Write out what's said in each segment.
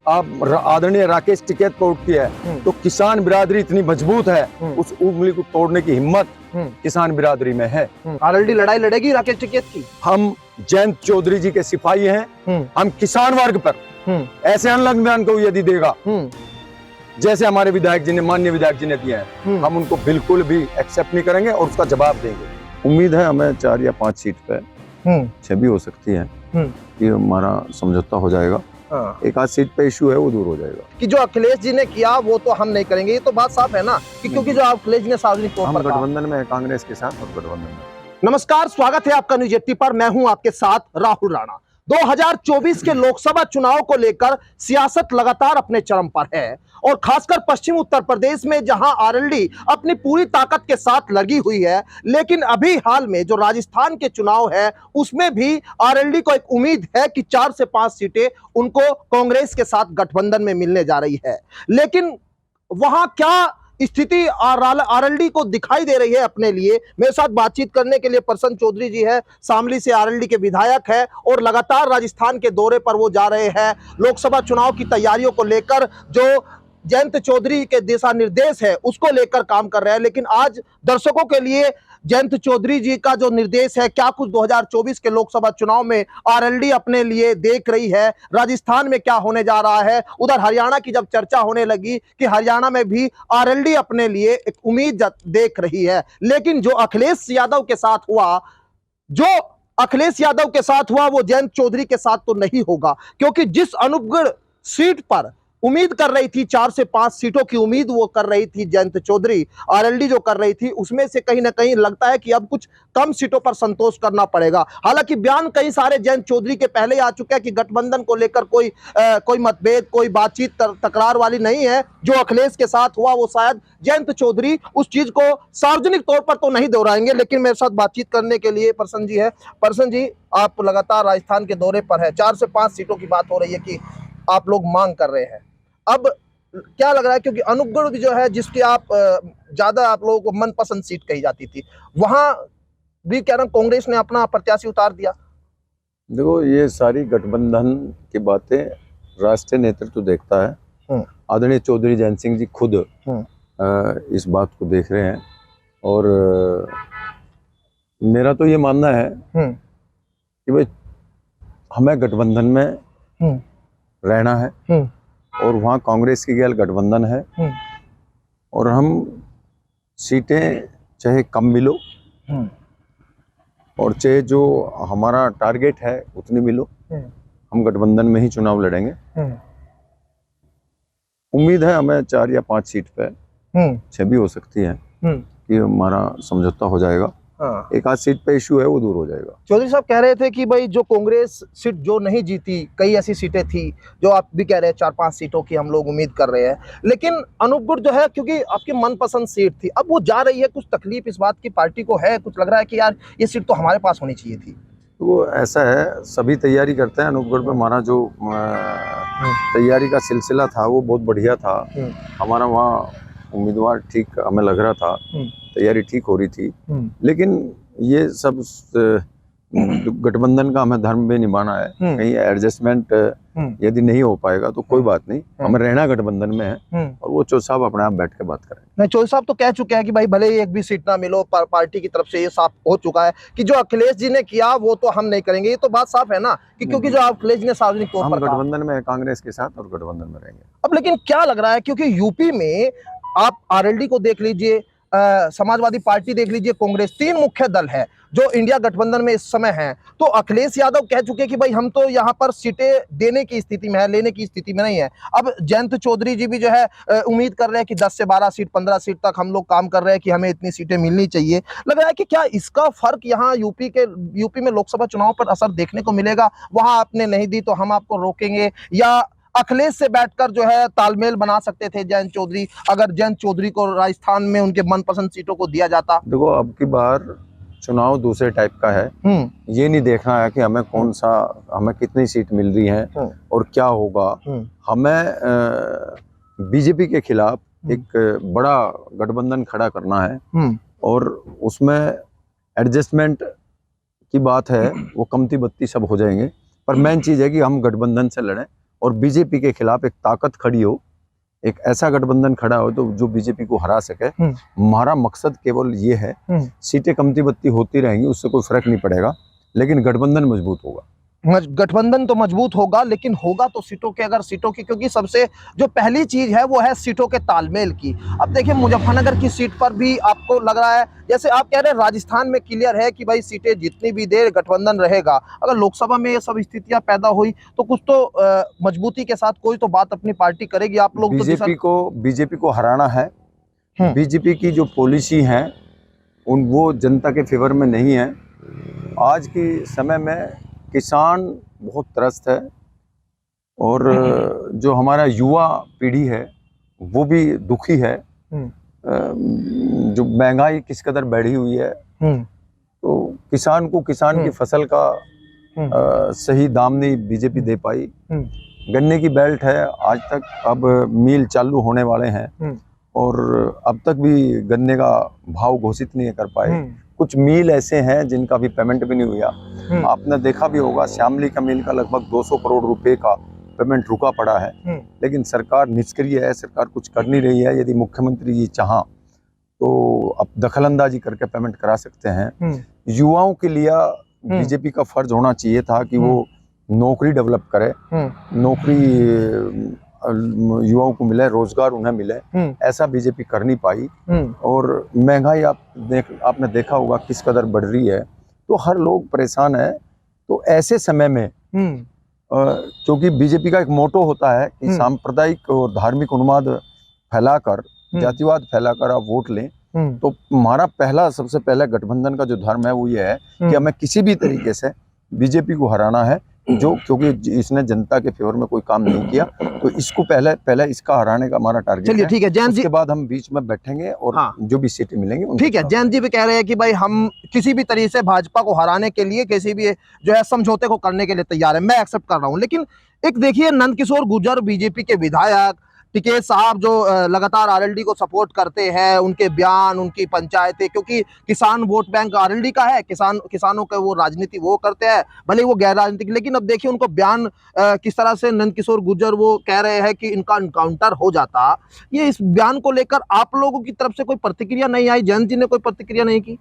आप आदरणीय राकेश टिकैत पर उठती है तो किसान बिरादरी इतनी मजबूत है, उस उंगली को तोड़ने की हिम्मत किसान बिरादरी में है। आरएलडी लड़ाई लड़ेगी राकेश टिकैत की। हम जयंत चौधरी जी के सिपाही हैं, हम किसान वर्ग पर ऐसे अनुदान को यदि देगा जैसे हमारे विधायक जी ने, माननीय विधायक जी ने दिया है, हम उनको बिल्कुल भी एक्सेप्ट नहीं करेंगे और उसका जवाब देंगे। उम्मीद है हमें 4 या 5 सीट पे 6 भी हो सकती है कि हमारा समझौता हो जाएगा। एक आध सीट पे इशू है वो दूर हो जाएगा। कि जो अखिलेश जी ने किया वो तो हम नहीं करेंगे, ये तो बात साफ है ना कि क्योंकि जो अखिलेश जी ने सार्वजनिक तौर पर गठबंधन में है, कांग्रेस के साथ और गठबंधन में। नमस्कार, स्वागत है आपका न्यूज 80 पर। मैं हूं आपके साथ राहुल राणा। 2024 के लोकसभा चुनाव को लेकर सियासत लगातार अपने चरम पर है और खासकर पश्चिम उत्तर प्रदेश में जहां आरएलडी अपनी पूरी ताकत के साथ लगी हुई है, लेकिन अभी हाल में जो राजस्थान के चुनाव है उसमें भी आरएलडी को एक उम्मीद है कि 4 से 5 सीटें उनको कांग्रेस के साथ गठबंधन में मिलने जा रही है। लेकिन वहां क्या स्थिति आरएलडी को दिखाई दे रही है अपने लिए? मेरे साथ बातचीत करने के लिए प्रसन्न चौधरी जी है, शामली से आरएलडी के विधायक है और लगातार राजस्थान के दौरे पर वो जा रहे हैं। लोकसभा चुनाव की तैयारियों को लेकर जो जयंत चौधरी के दिशा निर्देश है उसको लेकर काम कर रहे हैं। लेकिन आज दर्शकों के लिए जयंत चौधरी जी का जो निर्देश है, क्या कुछ 2024 के लोकसभा चुनाव में आरएलडी अपने लिए देख रही है, राजस्थान में क्या होने जा रहा है, उधर हरियाणा की जब चर्चा होने लगी कि हरियाणा में भी आरएलडी अपने लिए एक उम्मीद देख रही है। लेकिन जो अखिलेश यादव के साथ हुआ वो जयंत चौधरी के साथ तो नहीं होगा, क्योंकि जिस अनूपगढ़ सीट पर उम्मीद कर रही थी, 4 से 5 सीटों की उम्मीद वो कर रही थी जयंत चौधरी, आरएलडी जो कर रही थी, उसमें से कहीं ना कहीं लगता है कि अब कुछ कम सीटों पर संतोष करना पड़ेगा। हालांकि बयान कई सारे जयंत चौधरी के पहले आ चुके हैं कि गठबंधन को लेकर कोई मतभेद, कोई बातचीत तकरार वाली नहीं है। जो अखिलेश के साथ हुआ वो शायद जयंत चौधरी उस चीज को सार्वजनिक तौर पर तो नहीं दोहराएंगे। लेकिन मेरे साथ बातचीत करने के लिए प्रसन्न जी है। प्रसन्न जी, आप लगातार राजस्थान के दौरे पर है, 4 से 5 सीटों की बात हो रही है कि आप लोग मांग कर रहे हैं। अब क्या लग रहा है, क्योंकि अनूपगढ़ जो है जिसकी आप ज्यादा आप लोगों को मनपसंद सीट कही जाती थी, वहां भी क्या नाम कांग्रेस ने अपना प्रत्याशी उतार दिया? देखो, ये सारी गठबंधन की बातें राष्ट्रीय नेतृत्व देखता है। आदरणीय चौधरी जयंत सिंह जी खुद इस बात को देख रहे हैं और मेरा तो ये मानना है कि भाई हमें गठबंधन में रहना है और वहाँ कांग्रेस की गैर गठबंधन है और हम सीटें चाहे कम मिलो और चाहे जो हमारा टारगेट है उतनी मिलो, हम गठबंधन में ही चुनाव लड़ेंगे। उम्मीद है हमें 4 या 5 सीट पे 6 भी हो सकती है कि हमारा समझौता हो जाएगा। एक आध सीट पे इशू है वो दूर हो जाएगा। चौधरी साहब कह रहे थे कि भाई जो कांग्रेस सीट जो नहीं जीती, कई ऐसी सीटें थी जो आप भी कह रहे हैं 4-5 सीटों की हम लोग उम्मीद कर रहे हैं, लेकिन अनूपगढ़ जो है क्योंकि आपकी मनपसंद सीट थी, अब वो जा रही है, कुछ तकलीफ इस बात की पार्टी को है? कुछ लग रहा है कि यार ये सीट तो हमारे पास होनी चाहिए थी? तो वो ऐसा है, सभी तैयारी करते हैं। अनूपगढ़ में हमारा जो तैयारी का सिलसिला था वो बहुत बढ़िया था। हमारा वहाँ उम्मीदवार ठीक हमें लग रहा था, तैयारी ठीक हो रही थी। लेकिन ये सब गठबंधन का हमें धर्म भी निभाना है। कहीं एडजस्टमेंट यदि नहीं हो पाएगा तो कोई बात नहीं, हमें रहना गठबंधन में है और वो चौधरी साहब अपने आप बैठ के बात करें। नहीं, चौधरी साहब तो कह चुके हैं कि भाई भले ही एक भी सीट ना मिलो, पार्टी की तरफ से ये साफ हो चुका है कि जो अखिलेश जी ने किया वो तो हम नहीं करेंगे। ये तो बात साफ है ना कि क्योंकि जो अखिलेश जी ने सार्वजनिक तौर पर गठबंधन में है, कांग्रेस के साथ और गठबंधन में रहेंगे। अब लेकिन क्या लग रहा है, क्योंकि यूपी में आप आरएलडी को देख लीजिए, समाजवादी पार्टी देख लीजिए, कांग्रेस, 3 मुख्य दल है जो इंडिया गठबंधन में इस समय हैं। तो अखिलेश यादव कह चुके कि भाई हम तो यहाँ पर सीटें देने की स्थिति में है, लेने की स्थिति में नहीं है। अब जयंत चौधरी जी भी जो है उम्मीद कर रहे हैं कि 10 से 12 सीट, 15 सीट तक हम लोग काम कर रहे हैं कि हमें इतनी सीटें मिलनी चाहिए। लग रहा है कि क्या इसका फर्क यहाँ यूपी में लोकसभा चुनाव पर असर देखने को मिलेगा? वहां आपने नहीं दी तो हम आपको रोकेंगे, या अखिलेश से बैठकर जो है तालमेल बना सकते थे जयंत चौधरी, अगर जयंत चौधरी को राजस्थान में उनके मनपसंद सीटों को दिया जाता? देखो, अब की बार चुनाव दूसरे टाइप का है। ये नहीं देखना है कि हमें कितनी सीट मिल रही है और क्या होगा। हमें बीजेपी के खिलाफ एक बड़ा गठबंधन खड़ा करना है और उसमें एडजस्टमेंट की बात है, वो कमती बत्ती सब हो जाएंगे, पर मेन चीज है कि हम गठबंधन से लड़ें और बीजेपी के खिलाफ एक ताकत खड़ी हो, एक ऐसा गठबंधन खड़ा हो तो जो बीजेपी को हरा सके। हमारा मकसद केवल ये है, सीटें कमती बत्ती होती रहेंगी, उससे कोई फर्क नहीं पड़ेगा, लेकिन गठबंधन मजबूत होगा। गठबंधन तो मजबूत होगा, लेकिन होगा तो सीटों के, अगर सीटों की, क्योंकि सबसे जो पहली चीज है वो है सीटों के तालमेल की। अब देखिए मुजफ्फरनगर की सीट पर भी आपको लग रहा है, जैसे आप कह रहे हैं राजस्थान में क्लियर है कि भाई सीटें जितनी भी देर गठबंधन रहेगा, अगर लोकसभा में ये सब स्थितियां पैदा हुई तो कुछ तो मजबूती के साथ कोई तो बात अपनी पार्टी करेगी। आप लोग बीजेपी को हराना है। बीजेपी की जो पॉलिसी है वो जनता के फेवर में नहीं है। आज के समय में किसान बहुत त्रस्त है और जो हमारा युवा पीढ़ी है वो भी दुखी है। जो महंगाई किस कदर बढ़ी हुई है, तो किसान को किसान की फसल का सही दाम नहीं बीजेपी दे पाई। गन्ने की बेल्ट है, आज तक अब मिल चालू होने वाले हैं और अब तक भी गन्ने का भाव घोषित नहीं कर पाए। कुछ मिल ऐसे हैं जिनका भी पेमेंट भी नहीं हुआ। आपने देखा भी होगा, श्यामली का मिल का लगभग 200 करोड़ रुपए का पेमेंट रुका पड़ा है, लेकिन सरकार निष्क्रिय है, सरकार कुछ कर नहीं रही है। यदि मुख्यमंत्री जी चाहा तो अब दखलंदाजी करके पेमेंट करा सकते हैं। युवाओं के लिए बीजेपी का फर्ज होना चाहिए था कि वो नौकरी डेवलप करे, नौकरी युवाओं को मिले, रोजगार उन्हें मिले, ऐसा बीजेपी कर नहीं पाई। और महंगाई आपने देखा होगा किस कदर बढ़ रही है, तो हर लोग परेशान है। तो ऐसे समय में क्योंकि बीजेपी का एक मोटो होता है कि सांप्रदायिक और धार्मिक उन्माद फैलाकर, जातिवाद फैलाकर आप वोट लें, तो हमारा सबसे पहला गठबंधन का जो धर्म है वो ये है कि हमें किसी भी तरीके से बीजेपी को हराना है, जो क्योंकि इसने जनता के फेवर में कोई काम नहीं किया, तो इसको पहले इसका हराने का हमारा टारगेट है। चलिए ठीक है जयंत जी, उसके बाद हम बीच में बैठेंगे और जो भी सीटें मिलेंगी ठीक है। जयंत जी भी कह रहे हैं कि भाई हम किसी भी तरीके से भाजपा को हराने के लिए किसी भी जो है समझौते को करने के लिए तैयार है, मैं एक्सेप्ट कर रहा हूं। लेकिन एक देखिए नंदकिशोर गुर्जर बीजेपी के विधायक, टिकैत साहब जो लगातार आरएलडी को सपोर्ट करते हैं, उनके बयान, उनकी पंचायतें, क्योंकि किसान वोट बैंक आरएलडी का है, किसानों के वो राजनीति वो करते हैं, भले वो गैर राजनीतिक। लेकिन अब देखिए उनको बयान किस तरह से नंदकिशोर गुर्जर वो कह रहे हैं कि इनका एनकाउंटर हो जाता। ये इस बयान को लेकर आप लोगों की तरफ से कोई प्रतिक्रिया नहीं आई? जयंत जी ने कोई प्रतिक्रिया नहीं की?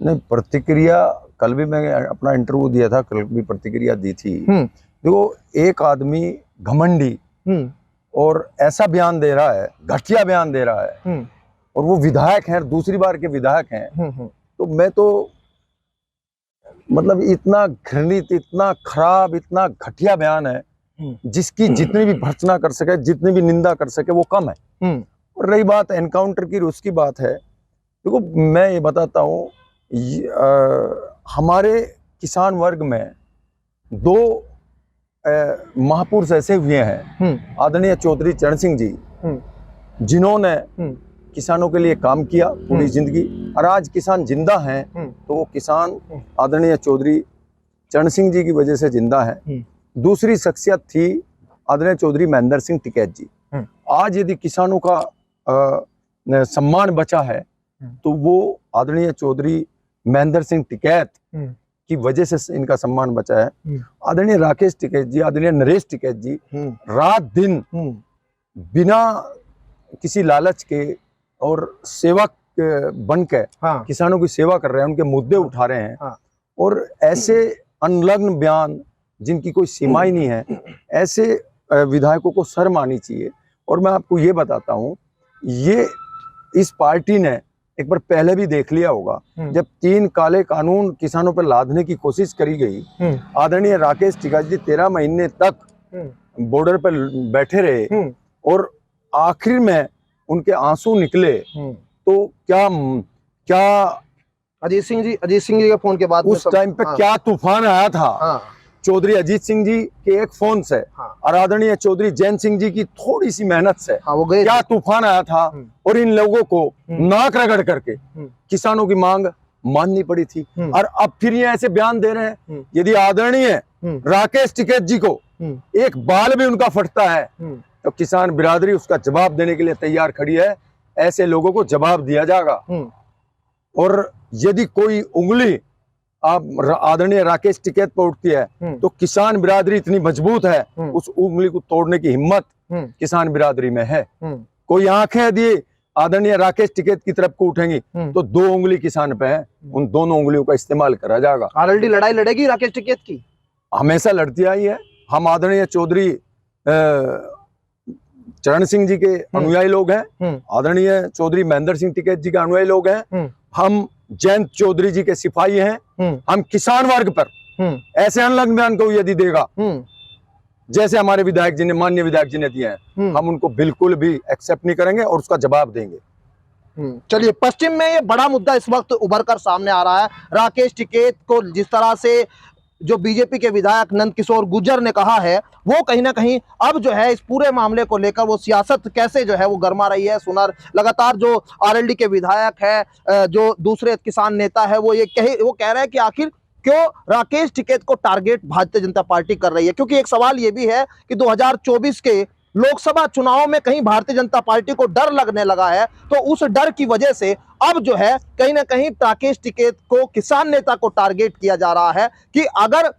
नहीं, प्रतिक्रिया कल भी मैं अपना इंटरव्यू दिया था, कल भी प्रतिक्रिया दी थी। देखो, एक आदमी घमंडी और ऐसा बयान दे रहा है, घटिया बयान दे रहा है, और वो विधायक हैं, दूसरी बार के विधायक हैं, तो मैं तो मतलब इतना घृणित, इतना खराब, इतना घटिया बयान है जिसकी जितनी भी भर्त्सना कर सके, जितनी भी निंदा कर सके वो कम है। और रही बात एनकाउंटर की, उसकी बात है, देखो मैं ये बताता हूँ, हमारे किसान वर्ग में दो महापुरुष ऐसे हुए हैं, आदरणीय चौधरी चरण सिंह जी, जिन्होंने किसानों के लिए काम किया पूरी जिंदगी, और आज किसान जिंदा हैं तो वो किसान आदरणीय चौधरी चरण सिंह जी की वजह से जिंदा है। दूसरी शख्सियत थी आदरणीय चौधरी महेंद्र सिंह टिकैत जी। आज यदि किसानों का सम्मान बचा है तो वो आदरणीय चौधरी महेंद्र सिंह टिकैत की वजह से इनका सम्मान बचा है। आदरणीय राकेश टिकैत जी, आदरणीय नरेश टिकैत जी रात दिन बिना किसी लालच के और सेवक बन के किसानों की सेवा कर रहे हैं, उनके मुद्दे उठा रहे हैं। और ऐसे अनलग्न बयान जिनकी कोई सीमा ही नहीं है, ऐसे विधायकों को शर्म आनी चाहिए। और मैं आपको ये बताता हूँ, ये इस पार्टी ने एक बार पहले भी देख लिया होगा, जब 3 काले कानून किसानों पर लादने की कोशिश करी गई, आदरणीय राकेश टिकैत जी 13 महीने तक बॉर्डर पर बैठे रहे और आखिर में उनके आंसू निकले। तो क्या अजीत सिंह जी के फोन के बाद उस टाइम पे क्या तूफान आया था चौधरी अजीत सिंह जी के एक फोन से, और आदरणीय चौधरी जैन सिंह जी की थोड़ी सी मेहनत से वो गए, क्या तूफान आया था। और इन लोगों को नाक रगड़ करके किसानों की मांग माननी पड़ी थी। और अब फिर ये ऐसे बयान दे रहे हैं। यदि आदरणीय राकेश टिकैत जी को एक बाल भी उनका फटता है तो किसान बिरादरी उसका जवाब देने के लिए तैयार खड़ी है। ऐसे लोगों को जवाब दिया जाएगा। और यदि कोई उंगली आप आदरणीय राकेश टिकैत पर उठती है तो किसान बिरादरी इतनी मजबूत है, उस उंगली को तोड़ने की हिम्मत किसान बिरादरी में है। कोई आंखें यदि आदरणीय राकेश टिकैत की तरफ को उठेंगी तो 2 उंगली किसान पे है, उन दोनों उंगलियों का इस्तेमाल करा जाएगा। आरएलडी लड़ाई लड़ेगी राकेश टिकैत की? हमेशा लड़ती आई है। हम आदरणीय चौधरी चरण सिंह जी के अनुयायी लोग हैं, आदरणीय चौधरी महेंद्र सिंह टिकैत जी के अनुयायी लोग हैं, हम जयंत चौधरी जी के सिपाही हैं। हम किसान वर्ग पर ऐसे अनलग को यदि देगा जैसे हमारे विधायक जी ने, माननीय विधायक जी ने दिए हैं, हम उनको बिल्कुल भी एक्सेप्ट नहीं करेंगे और उसका जवाब देंगे। चलिए, पश्चिम में ये बड़ा मुद्दा इस वक्त उभर कर सामने आ रहा है। राकेश टिकैत को जिस तरह से जो बीजेपी के विधायक नंदकिशोर गुर्जर ने कहा है, वो कहीं ना कहीं अब जो है इस पूरे मामले को लेकर वो सियासत कैसे जो है वो गरमा रही है। सुनर लगातार जो आरएलडी के विधायक है, जो दूसरे किसान नेता है, वो कह रहे हैं कि आखिर क्यों राकेश टिकैत को टारगेट भारतीय जनता पार्टी कर रही है। क्योंकि एक सवाल ये भी है कि 2024 के लोकसभा चुनाव में कहीं भारतीय जनता पार्टी को डर लगने लगा है, तो उस डर की वजह से अब जो है कहीं ना कहीं राकेश टिकैत को, किसान नेता को टारगेट किया जा रहा है कि अगर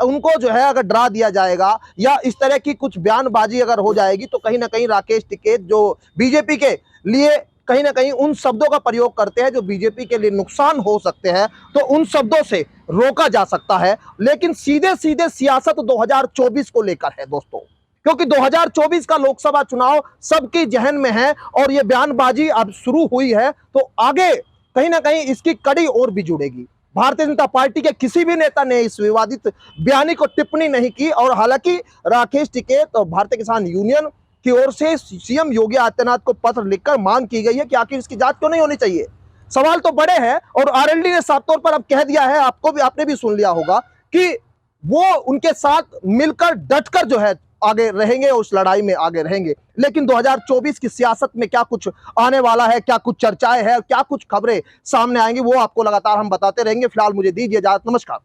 उनको जो है अगर डरा दिया जाएगा या इस तरह की कुछ बयानबाजी अगर हो जाएगी तो कहीं ना कहीं राकेश टिकैत जो बीजेपी के लिए कहीं ना कहीं उन शब्दों का प्रयोग करते हैं जो बीजेपी के लिए नुकसान हो सकते हैं, तो उन शब्दों से रोका जा सकता है। लेकिन सीधे सीधे सियासत 2024 को लेकर है दोस्तों, क्योंकि 2024 का लोकसभा चुनाव सबके जहन में है और ये बयानबाजी अब शुरू हुई है तो आगे कहीं ना कहीं इसकी कड़ी और भी जुड़ेगी। भारतीय जनता पार्टी के किसी भी नेता ने इस विवादित बयानी को टिप्पणी नहीं की और हालांकि राकेश टिकैत और भारतीय किसान यूनियन की ओर से सीएम योगी आदित्यनाथ को पत्र लिखकर मांग की गई है कि आखिर इसकी जांच क्यों नहीं होनी चाहिए। सवाल तो बड़े हैं और आरएलडी ने साफ तौर पर अब कह दिया है, आपने भी सुन लिया होगा कि वो उनके साथ मिलकर डटकर जो है आगे रहेंगे और उस लड़ाई में आगे रहेंगे। लेकिन 2024 की सियासत में क्या कुछ आने वाला है, क्या कुछ चर्चाएं हैं, क्या कुछ खबरें सामने आएंगी, वो आपको लगातार हम बताते रहेंगे। फिलहाल मुझे दीजिए इजाजत, नमस्कार।